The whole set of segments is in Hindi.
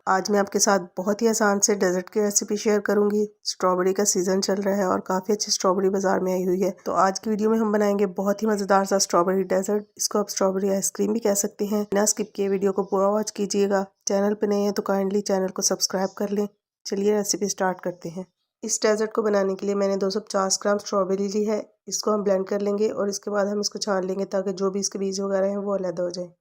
आज मैं आपके साथ बहुत ही आसान से डेजर्ट की रेसिपी शेयर करूंगी। स्ट्रॉबेरी का सीज़न चल रहा है और काफ़ी अच्छी स्ट्रॉबेरी बाज़ार में आई हुई है। तो आज की वीडियो में हम बनाएंगे बहुत ही मज़ेदार सा स्ट्रॉबेरी डेजर्ट। इसको आप स्ट्रॉबेरी आइसक्रीम भी कह सकते हैं। बिना स्किप किए वीडियो को पूरा वॉच कीजिएगा। चैनल पर नए हैं तो काइंडली चैनल को सब्सक्राइब कर लें। चलिए रेसिपी स्टार्ट करते हैं। इस डेजर्ट को बनाने के लिए मैंने 250 ग्राम स्ट्रॉबेरी ली है। इसको हम ब्लेंड कर लेंगे और इसके बाद हम इसको छान लेंगे ताकि जो भी इसके बीज वगैरह हैं वो अलग हो जाए।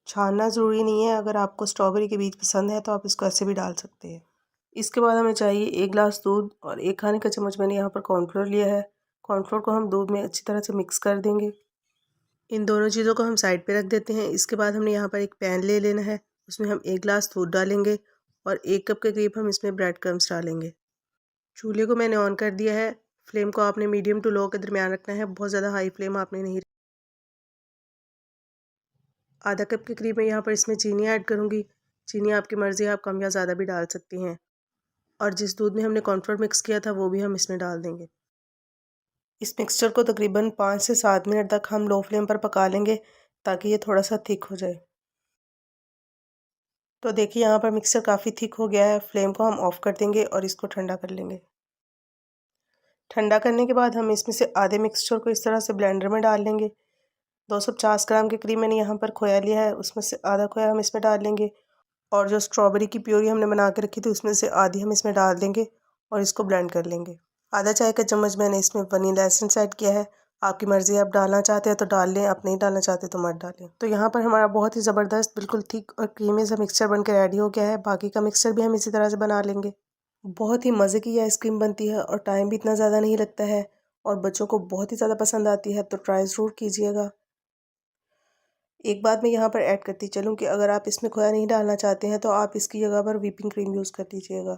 छानना ज़रूरी नहीं है, अगर आपको स्ट्रॉबेरी के बीज पसंद है तो आप इसको ऐसे भी डाल सकते हैं। इसके बाद हमें चाहिए 1 गिलास दूध और 1 खाने का चम्मच मैंने यहाँ पर कॉर्नफ्लोर लिया है। कॉर्नफ्लोर को हम दूध में अच्छी तरह से मिक्स कर देंगे। इन दोनों चीज़ों को हम साइड पे रख देते हैं। इसके बाद हमने यहाँ पर एक पैन ले लेना है, उसमें हम 1 गिलास दूध डालेंगे और 1 कप के करीब हम इसमें ब्रेड क्रम्स डालेंगे। चूल्हे को मैंने ऑन कर दिया है। फ्लेम को आपने मीडियम टू लो के दरमियान रखना है, बहुत ज़्यादा हाई फ्लेम आपने नहीं। आधा कप के करीब मैं यहाँ पर इसमें चीनी ऐड करूँगी। चीनी आपकी मर्ज़ी है, आप कम या ज़्यादा भी डाल सकती हैं। और जिस दूध में हमने कॉर्नफ्लोर मिक्स किया था वो भी हम इसमें डाल देंगे। इस मिक्सचर को तकरीबन 5 से 7 मिनट तक हम लो फ्लेम पर पका लेंगे ताकि ये थोड़ा सा थिक हो जाए। तो देखिए यहाँ पर मिक्सचर काफ़ी थिक हो गया है। फ्लेम को हम ऑफ़ कर देंगे और इसको ठंडा कर लेंगे। ठंडा करने के बाद हम इसमें से आधे मिक्सचर को इस तरह से ब्लेंडर में डाल लेंगे। 250 ग्राम के करीब मैंने यहाँ पर खोया लिया है, उसमें से आधा खोया हम इसमें डाल लेंगे और जो स्ट्रॉबेरी की प्यूरी हमने बना के रखी थी उसमें से आधी हम इसमें डाल देंगे और इसको ब्लेंड कर लेंगे। आधा चाय का चम्मच मैंने इसमें वनीला एसेंस ऐड किया है। आपकी मर्ज़ी, आप डालना चाहते हैं तो डाल लें, आप नहीं डालना चाहते तो मत डालें। तो यहाँ पर हमारा बहुत ही ज़बरदस्त बिल्कुल थिक और क्रीमी सा मिक्सचर बन के रेडी हो गया है। बाकी का मिक्सचर भी हम इसी तरह से बना लेंगे। बहुत ही मज़े की आइसक्रीम बनती है और टाइम भी इतना ज़्यादा नहीं लगता है और बच्चों को बहुत ही ज़्यादा पसंद आती है, तो ट्राई ज़रूर कीजिएगा। एक बात मैं यहाँ पर ऐड करती चलूँ कि अगर आप इसमें खोया नहीं डालना चाहते हैं तो आप इसकी जगह पर व्हिपिंग क्रीम यूज़ कर लीजिएगा।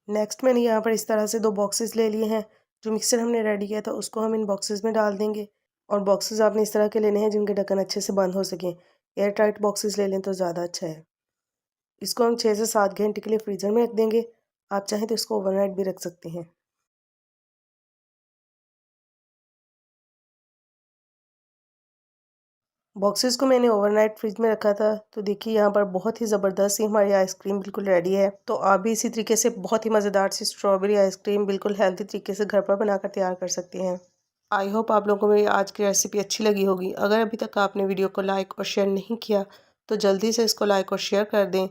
नेक्स्ट मैंने यहाँ पर इस तरह से 2 बॉक्सेस ले लिए हैं। जो मिक्सर हमने रेडी किया था उसको हम इन बॉक्सेस में डाल देंगे और बॉक्सेस आपने इस तरह के लेने हैं जिनके ढक्कन अच्छे से बंद हो सकें। एयर टाइट बॉक्सेस ले लें तो ज़्यादा अच्छा है। इसको हम 6 से 7 घंटे के लिए फ्रीज़र में रख देंगे। आप चाहें तो इसको ओवरनाइट भी रख सकते हैं। बॉक्सेस को मैंने ओवरनाइट फ्रिज में रखा था, तो देखिए यहाँ पर बहुत ही ज़बरदस्त सी हमारी आइसक्रीम बिल्कुल रेडी है। तो आप भी इसी तरीके से बहुत ही मज़ेदार सी स्ट्रॉबेरी आइसक्रीम बिल्कुल हेल्दी तरीके से घर पर बनाकर तैयार कर सकते हैं। आई होप आप लोगों को मेरी आज की रेसिपी अच्छी लगी होगी। अगर अभी तक आपने वीडियो को लाइक और शेयर नहीं किया तो जल्दी से इसको लाइक और शेयर कर दें।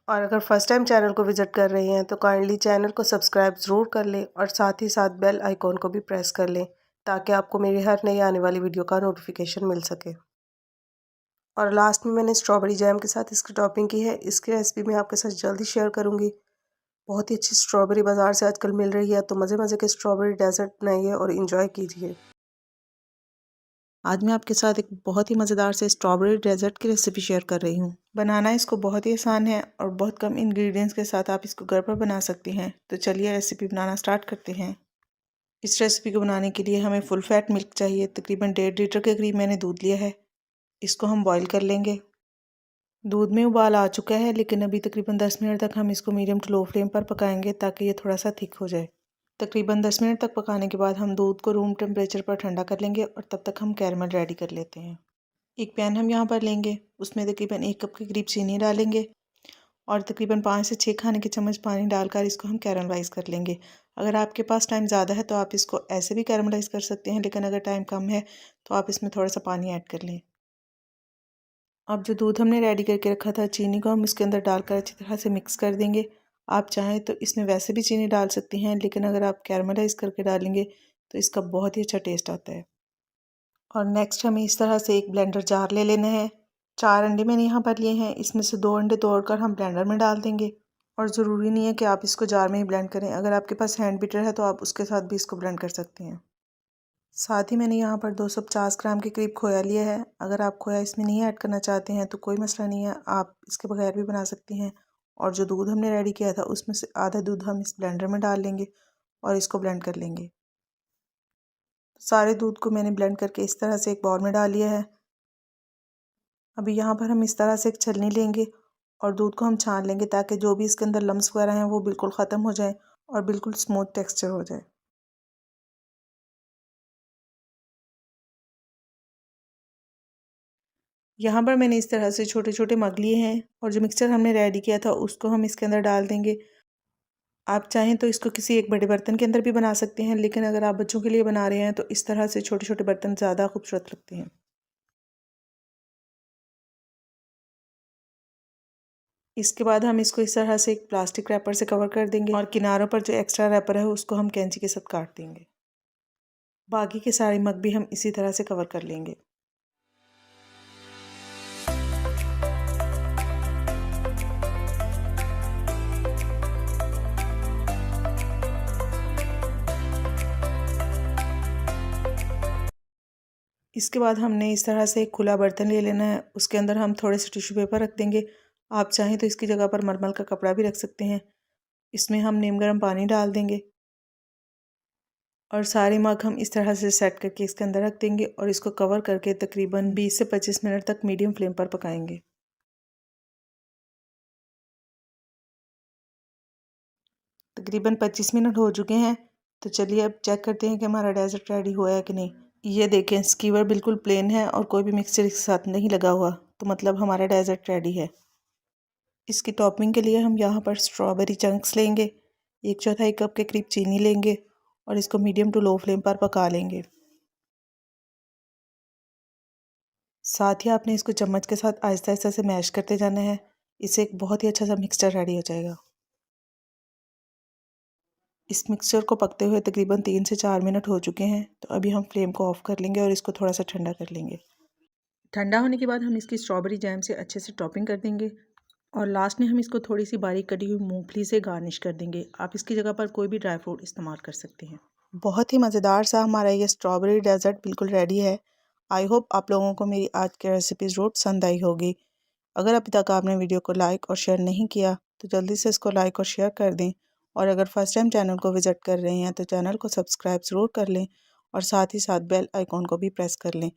और अगर फर्स्ट टाइम चैनल को विज़िट कर रहे हैं तो काइंडली चैनल को सब्सक्राइब ज़रूर कर लें और साथ ही साथ बेल आइकॉन को भी प्रेस कर लें ताकि आपको मेरी हर नई आने वाली वीडियो का नोटिफिकेशन मिल सके। और लास्ट में मैंने स्ट्रॉबेरी जैम के साथ इसकी टॉपिंग की है। इसकी रेसिपी मैं आपके साथ जल्दी शेयर करूँगी। बहुत ही अच्छी स्ट्रॉबेरी बाज़ार से आजकल मिल रही है, तो मज़े मज़े के स्ट्रॉबेरी डेजर्ट बनाइए और इंजॉय कीजिए। आज मैं आपके साथ एक बहुत ही मज़ेदार से स्ट्रॉबेरी डेजर्ट की रेसिपी शेयर कर रही हूँ। बनाना इसको बहुत ही आसान है और बहुत कम इंग्रेडिएंट्स के साथ आप इसको घर पर बना सकती हैं। तो चलिए रेसिपी बनाना स्टार्ट करते हैं। इस रेसिपी को बनाने के लिए हमें फुल फैट मिल्क चाहिए। तकरीबन 1.5 लीटर के करीब मैंने दूध लिया है। इसको हम बॉईल कर लेंगे। दूध में उबाल आ चुका है, लेकिन अभी तकरीबन 10 मिनट तक हम इसको मीडियम टू लो फ्लेम पर पकाएंगे ताकि ये थोड़ा सा थिक हो जाए। तकरीबन 10 मिनट तक पकाने के बाद हम दूध को रूम टेम्परेचर पर ठंडा कर लेंगे और तब तक हम कैरमल रेडी कर लेते हैं। एक पैन हम यहाँ पर लेंगे, उसमें तकरीबन 1 कप के करीब चीनी डालेंगे और तकरीबन 5 से 6 खाने के चम्मच पानी डालकर इसको हम कैरमलाइज़ कर लेंगे। अगर आपके पास टाइम ज़्यादा है तो आप इसको ऐसे भी कैरमलाइज़ कर सकते हैं, लेकिन अगर टाइम कम है तो आप इसमें थोड़ा सा पानी ऐड कर लें। अब जो दूध हमने रेडी करके रखा था, चीनी को हम इसके अंदर डालकर अच्छी तरह से मिक्स कर देंगे। आप चाहें तो इसमें वैसे भी चीनी डाल सकती हैं, लेकिन अगर आप कैरमलाइज़ करके डालेंगे तो इसका बहुत ही अच्छा टेस्ट आता है। और नेक्स्ट हमें इस तरह से एक ब्लेंडर जार ले लेना है। 4 अंडे मैंने यहाँ पर लिए हैं, इसमें से 2 अंडे तोड़कर हम ब्लेंडर में डाल देंगे। और ज़रूरी नहीं है कि आप इसको जार में ही ब्लेंड करें, अगर आपके पास हैंड बीटर है तो आप उसके साथ भी इसको ब्लेंड कर सकते हैं। साथ ही मैंने यहाँ पर 250 ग्राम के करीब खोया लिया है। अगर आप खोया इसमें नहीं ऐड करना चाहते हैं तो कोई मसला नहीं है, आप इसके बगैर भी बना सकती हैं। और जो दूध हमने रेडी किया था उसमें से आधा दूध हम इस ब्लेंडर में डाल लेंगे और इसको ब्लेंड कर लेंगे। सारे दूध को मैंने ब्लेंड करके इस तरह से एक बाउल में डाल लिया है। अभी यहाँ पर हम इस तरह से एक छलनी लेंगे और दूध को हम छान लेंगे ताकि जो भी इसके अंदर लम्स वगैरह हैं वो बिल्कुल ख़त्म हो जाए और बिल्कुल स्मूथ टेक्सचर हो जाए। यहाँ पर मैंने इस तरह से छोटे छोटे मग लिए हैं और जो मिक्सचर हमने रेडी किया था उसको हम इसके अंदर डाल देंगे। आप चाहें तो इसको किसी एक बड़े बर्तन के अंदर भी बना सकते हैं, लेकिन अगर आप बच्चों के लिए बना रहे हैं तो इस तरह से छोटे छोटे बर्तन ज़्यादा खूबसूरत लगते हैं। इसके बाद हम इसको इस तरह से एक प्लास्टिक रैपर से कवर कर देंगे और किनारों पर जो एक्स्ट्रा रैपर है उसको हम कैंची के साथ काट देंगे। बाकी के सारे मग भी हम इसी तरह से कवर कर लेंगे। इसके बाद हमने इस तरह से एक खुला बर्तन ले लेना है, उसके अंदर हम थोड़े से टिश्यू पेपर रख देंगे। आप चाहें तो इसकी जगह पर मलमल का कपड़ा भी रख सकते हैं। इसमें हम नीम गर्म पानी डाल देंगे और सारे मग हम इस तरह से सेट करके इसके अंदर रख देंगे और इसको कवर करके तकरीबन 20 से 25 मिनट तक मीडियम फ्लेम पर पकाएंगे। तकरीबन 25 मिनट हो चुके हैं, तो चलिए अब चेक करते हैं कि हमारा डेजर्ट रेडी हुआ है कि नहीं। ये देखें, स्कीवर बिल्कुल प्लेन है और कोई भी मिक्सचर इसके साथ नहीं लगा हुआ, तो मतलब हमारा डेजर्ट रेडी है। इसकी टॉपिंग के लिए हम यहाँ पर स्ट्रॉबेरी चंक्स लेंगे, 1/4 कप के करीब चीनी लेंगे और इसको मीडियम टू लो फ्लेम पर पका लेंगे। साथ ही आपने इसको चम्मच के साथ आहिस्ता आहिस्ता से मैश करते जाना है, इससे एक बहुत ही अच्छा सा मिक्सचर रेडी हो जाएगा। इस मिक्सचर को पकते हुए तकरीबन 3 से 4 मिनट हो चुके हैं, तो अभी हम फ्लेम को ऑफ कर लेंगे और इसको थोड़ा सा ठंडा कर लेंगे। ठंडा होने के बाद हम इसकी स्ट्रॉबेरी जैम से अच्छे से टॉपिंग कर देंगे और लास्ट में हम इसको थोड़ी सी बारीक कटी हुई मूंगफली से गार्निश कर देंगे। आप इसकी जगह पर कोई भी ड्राई फ्रूट इस्तेमाल कर सकते हैं। बहुत ही मज़ेदार सा हमारा ये स्ट्रॉबेरी डेजर्ट बिल्कुल रेडी है। आई होप आप लोगों को मेरी आज की रेसिपी ज़रूर पसंद आई होगी। अगर अभी तक आपने वीडियो को लाइक और शेयर नहीं किया तो जल्दी से इसको लाइक और शेयर कर दें, और अगर फर्स्ट टाइम चैनल को विज़िट कर रहे हैं तो चैनल को सब्सक्राइब ज़रूर कर लें और साथ ही साथ बेल आइकॉन को भी प्रेस कर लें,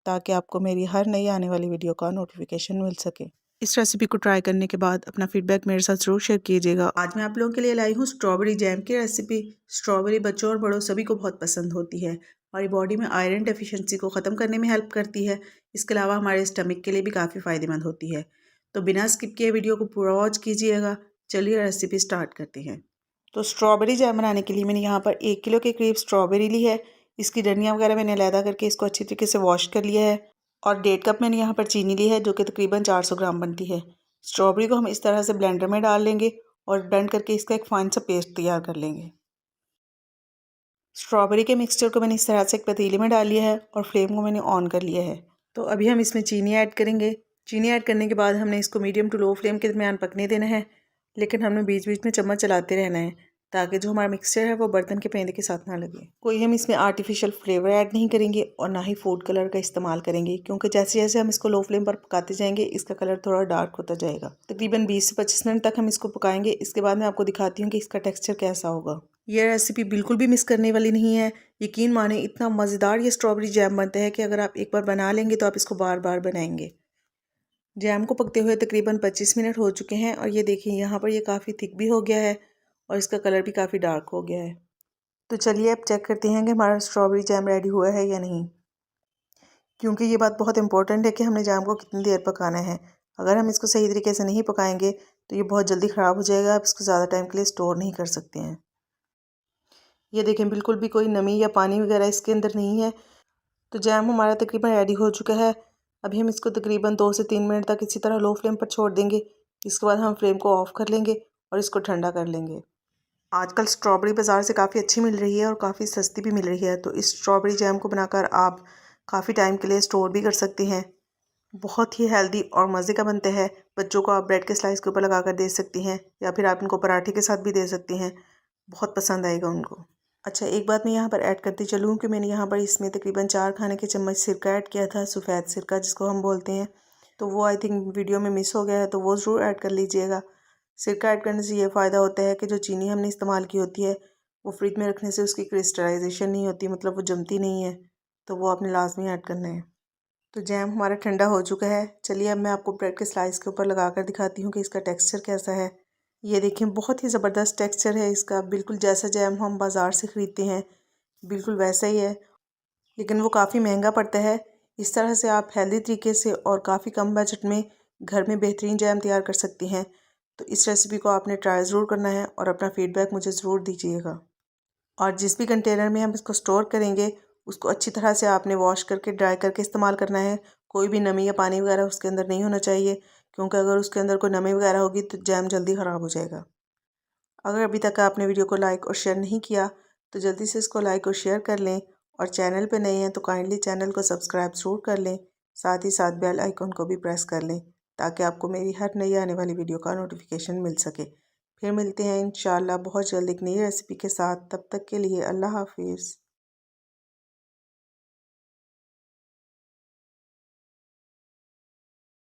ताकि आपको मेरी हर नई आने वाली वीडियो का नोटिफिकेशन मिल सके। इस रेसिपी को ट्राई करने के बाद अपना फीडबैक मेरे साथ ज़रूर शेयर कीजिएगा। आज मैं आप लोगों के लिए लाई हूँ स्ट्रॉबेरी जैम की रेसिपी। स्ट्रॉबेरी बच्चों और बड़ों सभी को बहुत पसंद होती है। हमारी बॉडी में आयरन डेफिशिएंसी को ख़त्म करने में हेल्प करती है। इसके अलावा हमारे स्टमक के लिए भी काफ़ी फ़ायदेमंद होती है। तो बिना स्किप किए वीडियो को पूरा वॉच कीजिएगा। चलिए रेसिपी स्टार्ट करते हैं। तो स्ट्रॉबेरी जैम बनाने के लिए मैंने यहाँ पर 1 किलो के करीब स्ट्रॉबेरी ली है। इसकी डंडियाँ वगैरह मैंने अलहदा करके इसको अच्छी तरीके से वॉश कर लिया है और 1.5 कप मैंने यहाँ पर चीनी ली है, जो कि तकरीबन 400 ग्राम बनती है। स्ट्रॉबेरी को हम इस तरह से ब्लेंडर में डाल लेंगे और ब्लेंड करके इसका एक फाइन सा पेस्ट तैयार कर लेंगे। स्ट्रॉबेरी के मिक्सचर को मैंने इस तरह से एक पतीले में डाल लिया है और फ्लेम को मैंने ऑन कर लिया है। तो अभी हम इसमें चीनी ऐड करेंगे। चीनी ऐड करने के बाद हमने इसको मीडियम टू लो फ्लेम के दरमियान पकने देना है, लेकिन हमने बीच बीच में चम्मच चलाते रहना है ताकि जो हमारा मिक्सचर है वो बर्तन के पेंदे के साथ ना लगे। कोई हम इसमें आर्टिफिशियल फ्लेवर ऐड नहीं करेंगे और ना ही फूड कलर का इस्तेमाल करेंगे, क्योंकि जैसे जैसे हम इसको लो फ्लेम पर पकाते जाएंगे इसका कलर थोड़ा डार्क होता जाएगा। तकरीबन 20 से 25 मिनट तक हम इसको पकाएंगे। इसके बाद मैं आपको दिखाती हूँ कि इसका टेक्स्चर कैसा होगा। यह रेसिपी बिल्कुल भी मिस करने वाली नहीं है। यकीन माने इतना मज़ेदार ये स्ट्रॉबेरी जैम बनता है कि अगर आप एक बार बना लेंगे तो आप इसको बार बार बनाएंगे। जैम को पकते हुए तकरीबन 25 मिनट हो चुके हैं और ये देखिए यहाँ पर ये काफ़ी थिक भी हो गया है और इसका कलर भी काफ़ी डार्क हो गया है। तो चलिए अब चेक करते हैं कि हमारा स्ट्रॉबेरी जैम रेडी हुआ है या नहीं, क्योंकि ये बात बहुत इंपॉर्टेंट है कि हमने जैम को कितनी देर पकाना है। अगर हम इसको सही तरीके से नहीं पकाएंगे तो ये बहुत जल्दी ख़राब हो जाएगा। आप इसको ज़्यादा टाइम के लिए स्टोर नहीं कर सकते हैं। ये देखें, बिल्कुल भी कोई नमी या पानी वगैरह इसके अंदर नहीं है। तो जैम हमारा तकरीबन रेडी हो चुका है। अभी हम इसको तकरीबन 2 से 3 मिनट तक इसी तरह लो फ्लेम पर छोड़ देंगे। इसके बाद हम फ्लेम को ऑफ़ कर लेंगे और इसको ठंडा कर लेंगे। आजकल स्ट्रॉबेरी बाज़ार से काफ़ी अच्छी मिल रही है और काफ़ी सस्ती भी मिल रही है, तो इस स्ट्रॉबेरी जैम को बनाकर आप काफ़ी टाइम के लिए स्टोर भी कर सकते हैं। बहुत ही हेल्दी और मज़े का बनता है। बच्चों को आप ब्रेड के स्लाइस के ऊपर लगा कर दे सकती हैं या फिर आप इनको पराठे के साथ भी दे सकती हैं। बहुत पसंद आएगा उनको। अच्छा, एक बात मैं यहाँ पर ऐड करती चलूँ कि मैंने यहाँ पर इसमें तकरीबन 4 खाने के चम्मच सिरका ऐड किया था, सफ़ेद सिरका जिसको हम बोलते हैं। तो वो आई थिंक वीडियो में मिस हो गया है, तो वो ज़रूर ऐड कर लीजिएगा। सिरका ऐड करने से ये फ़ायदा होता है कि जो चीनी हमने इस्तेमाल की होती है वो फ्रिज में रखने से उसकी क्रिस्टलाइजेशन नहीं होती, मतलब वो जमती नहीं है, तो वो आपने लाजमी ऐड करना है। तो जैम हमारा ठंडा हो चुका है। चलिए अब मैं आपको ब्रेड के स्लाइस के ऊपर लगा कर दिखाती हूँ कि इसका टेक्स्चर कैसा है। ये देखें, बहुत ही ज़बरदस्त टेक्स्चर है इसका, बिल्कुल जैसा जैम हम बाज़ार से ख़रीदते हैं बिल्कुल वैसा ही है, लेकिन वो काफ़ी महंगा पड़ता है। इस तरह से आप हेल्दी तरीके से और काफ़ी कम बजट में घर में बेहतरीन जैम तैयार कर सकती हैं। तो इस रेसिपी को आपने ट्राई ज़रूर करना है और अपना फीडबैक मुझे ज़रूर दीजिएगा। और जिस भी कंटेनर में हम इसको स्टोर करेंगे उसको अच्छी तरह से आपने वॉश करके ड्राई करके इस्तेमाल करना है। कोई भी नमी या पानी वगैरह उसके अंदर नहीं होना चाहिए, क्योंकि अगर उसके अंदर कोई नमी वगैरह होगी तो जैम जल्दी ख़राब हो जाएगा। अगर अभी तक आपने वीडियो को लाइक और शेयर नहीं किया तो जल्दी से इसको लाइक और शेयर कर लें, और चैनल पे नए हैं तो काइंडली चैनल को सब्सक्राइब ज़रूर कर लें। साथ ही साथ बेल आइकन को भी प्रेस कर लें ताकि आपको मेरी हर नई आने वाली वीडियो का नोटिफिकेशन मिल सके। फिर मिलते हैं इंशाल्लाह बहुत जल्द एक नई रेसिपी के साथ। तब तक के लिए अल्लाह हाफिज़।